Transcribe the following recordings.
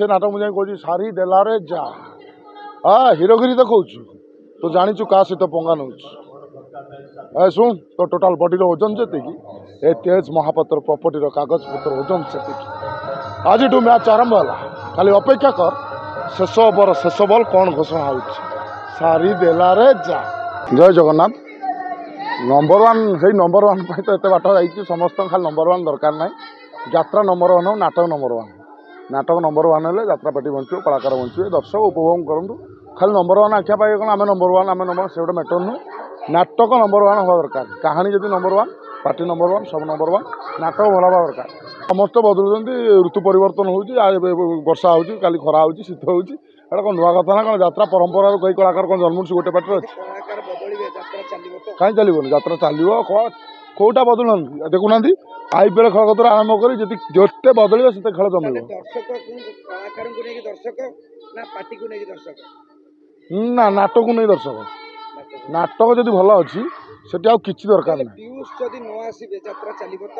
से नाटक मुझे कह सारी देलारे जा हाँ हिरोगिरी तो कहू तू जाचु क्या सहित पंगा नौ शुण तो टोटाल बॉडी ओजन जी ए तेज महापात्र प्रॉपर्टी कागज पत्र ओजन से आज मैच आरंभ है खाली अपेक्षा कर शेष ओवर शेष बॉल कौन घोषणा हो सारी देलारे जा जय जगन्नाथ नंबर वन से नंबर वन तो एत बाट जा समस्त खाली नंबर वन दरकार ना यात्रा नंबर वन हो नाटक नंबर वन नाटक नंबर वन है यात्रा पार्टी बंचो कलाकार बंचे दर्शक उपभोग करूँ खाली नंबर वन आख्या पाए कौन आम नंबर वन आम नंबर से गोटे मैटर नुह नाटक नंबर वन हवा दरकार कहानी जब number one party number one सब नंबर वन नाटक भल हवा दरकार समस्त बदलुंट ऋतु परिवर्तन हो वर्षा हो खरा हो शीत हो कौन नुआ कथा ना कौन यात्रा परंपरा कई कलाकार कौन जन्म गोटे पार्टी अच्छे कहीं चलो यात्रा चलो कौटा बदलु देखुना आईपीएल खेल कतर आरंभ कर जिते बदल से खेल जम ना नाटक को नहीं दर्शक नाटक जब भल अच्छी से किसी दरकार ना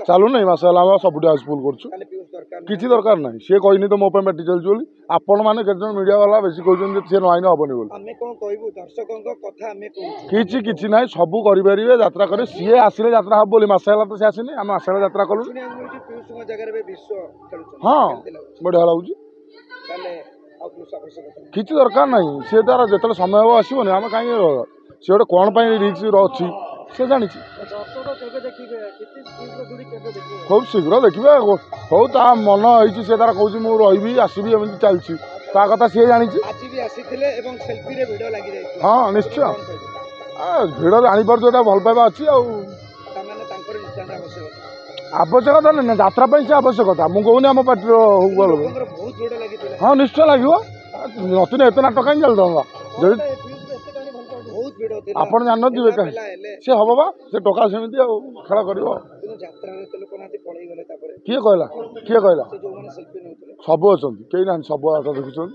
चलू नहीं मस सब हाउसफुल कर दरकार ना सी कहनी तो मो बैटी चलती आपण मैंने मीडिया वाला बेस कहते सी नाइन हेनी कि ना सब करें यात्रा करें सी आसिले यात्रा हम बोली मस तो सी आसनी आम आसा यात्रा कलु हाँ बढ़िया लगुच किसी दरकार ना सी तार जो समय आसबनी आम कहीं सी गोटे कौन रिक्स अच्छी से जानी खूब शीघ्र देखिए हो ता मन होती से तार कौन मुझे रही आसबि एमती चलती ता कथा सी जानी हाँ निश्चय भिड़ जापार भल पाइबा अच्छी आवश्यकता ना यात्रा से आवश्यकता मुझे कहूनी आम पार्टी हाँ निश्चय लगे नतुन एत नाटक कहीं चलता आपण जान दिवे कहीं सी हम बा से टका सेमती खेल कर किए कहला सब अच्छा कहीं ना सब आशा देखुं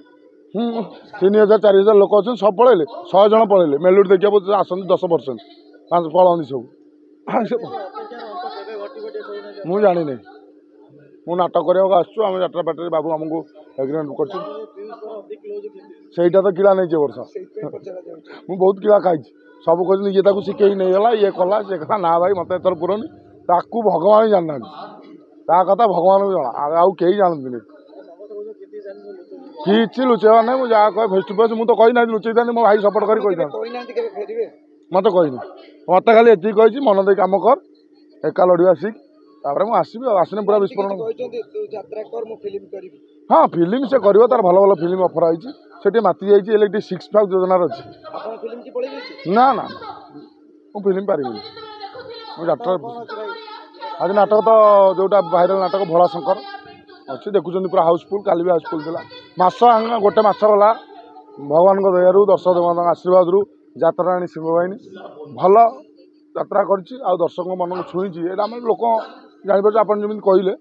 3000 4000 लोक अच्छा सब पलैले 100 जन पलैले मेलोडी देखिए आसती 10% पलंदी सब मुझे जानी नहीं मु नाटक करने आसुँ यात्रा पार्टी बाबू आमको एग्रीमेंट करटा तो किला नहीं वर्ष मुझे बहुत किला खाई सब कहते ये शिखे नहीं गला ये कला से कला ना भाई मत एथर पुरनी ताकू भगवान जाना ता कथा भगवान को जना आउ कहीं जानती कि लुचेवा ना मुझे जहाँ कहे फेस टू फेस मुझे तो कही ना लुचई था मो भाई सपोर्ट कर मत कहनी मत खाली ये कही मन दे कम कर एका लड़वा शिख तापर मुझे आसबि आसने पूरा विस्फोरण हाँ फिल्म से कर तार भल भल फिल्म अफर आई से माति जाइए इलेक्ट्रिक 6 योजनार अच्छी ना ना मुझे फिल्म पारि यात्रा आज नाटक तो जोटा भाइराल नाटक भोला शंकर अच्छी देखुं पूरा हाउसफुल काली भी हाउसफुल था मस गोटे मस गला भगवान दयारू दर्शक देवता आशीर्वाद यात्रा राणी सिंहवाहिनी भल यात्रा कर दर्शक मन को छुई आम लोक जापर आप जमी कहले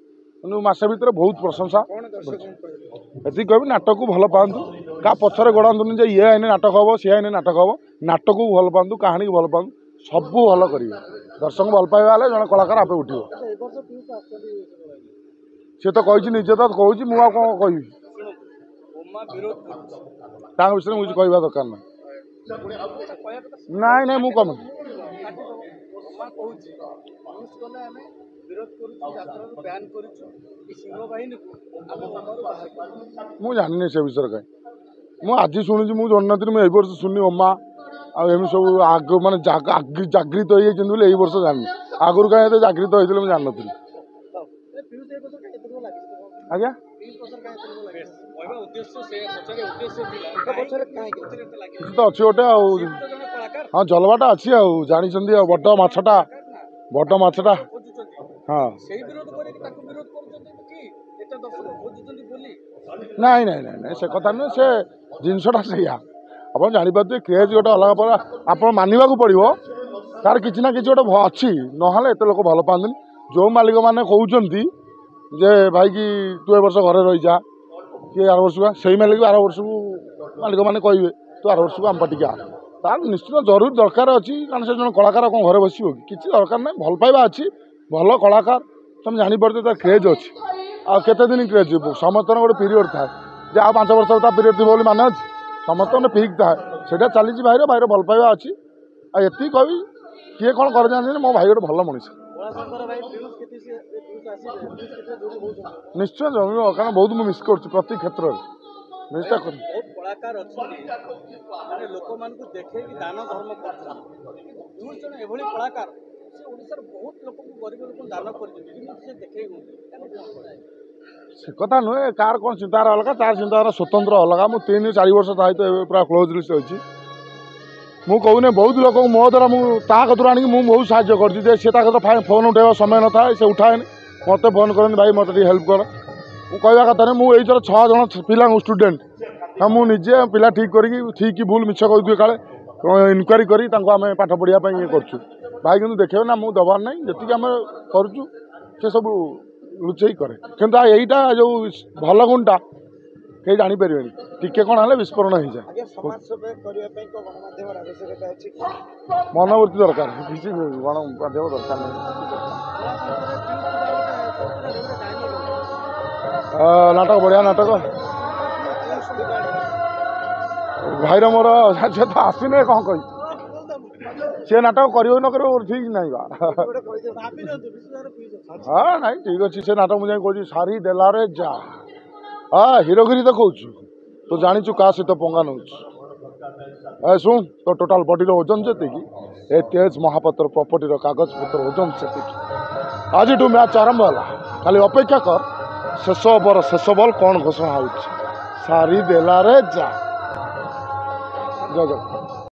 मसे भितर बहुत प्रशंसा ये कह नाटक को भल पातु क्या पचर गोड़ातुनि जे ये आईने नाटक हम सी आईने नाटक हम नाटक को भल पातु कहानी को भल पातु सब भल करेंगे दर्शक भल पाइबा जन कलाकार आपे उठो सी तो कही निजे तो कहूँ मुझे कौन कह विषय मुझे कहवा दरकार ना ना मुझे कम मुझे जानी से विषय कहीं मुझे आज शुणी मुझे जानी नी मुझे वर्ष शुणी अम्मा आम सब आग मानने जागृत हो वर्ष जानी आगुरी कहीं जागृत होते मुझे जानी नी आज्ञा तो अच्छी गोटे हाँ जलवाटा अच्छी जानी बड़ मछटा हाँ नाई नाई नाई से कथा नुह से जिनसटा से आप जापारे क्रेज गोटे अलग पर आप मानवा पड़ो तार कि ना कि गोटे अच्छी ना एत लोक भल पाते जो मालिक मैंने कहते जे भाई कि तू ए वर्ष घरे रही जा कि आर वर्ष से मालिक आर वर्ष को मालिक मैंने कहे तू आर वर्ष को आम पाटिका तार निश्चित जरूर दरकार अच्छी कारण से जो कलाकार कौन घरे बस कि दरकार ना भल पाइबा अच्छी भल कलाकार तुम जापर तार क्रेज अच्छी आते दिन क्रेज समस्त गोटे पीरियड था जे आ 5 वर्ष ता पीरियड थी माने अच्छे समस्त ने फिक थाए से चली भाईर भल पाइबा अच्छी आती कवि किए कौन कर जानी मो भाई गोटे भल मनीष निश्चय जमीब कारण बहुत मुझे मिस कर प्रति क्षेत्र में निश्चय कर कलाकार माने लोक मान को देखे कि दान धर्म कर कलाकार बहुत लोक गरीब लोक दान कर से कथा नुहे कार कौन चिंतार अलग तार चिंतार स्वतंत्र अलग मुझे 3-4 वर्ष सहित पूरा क्लोज लिस्ट अच्छी मु कहूने बहुत लोक मो द्वारा मुझे आनी बहुत साहय कर सी फोन उठेवा समय न था से उठाए मत फोन करनी भाई मत हेल्प कर कहवा कथा नहीं मुझे 6 जन पिला स्टूडेंट हाँ मुझे पिला ठीक करी ठीक भूल मिछ कहूए काले इनक्वारी करी आम पाठ पढ़ाई ये कर भाई कि देखे ना मुझे दबार ना जी आम करुँ से सब लुचई करे किंतु यहीटा जो भल गुणटा कहीं जापर टिके कौन है विस्फोरण हो जाए मनोवृत्ति दरकार किसी गणमाध्यम दरकार नहीं नाटक बढ़िया नाटक भाईर मोर से तो आसने कौन कही सी नाटक कर न कर ठीक नहीं हाँ नहीं ठीक अच्छे से नाटक मुझे कहूँ सारी देलारे जा हाँ हिरोगिरी तो कहूँ तो जाचु क्या सहित पंगा नौ शुण तो टोटाल बॉडी ओजन जी ए तेज महापात्र प्रॉपर्टी कागज पत्र ओजन से आज मैच आरंभ है खाली अपेक्षा कर शेष ओवर शेष बॉल कौन घोषणा हो सारी देलारे जा जय जय।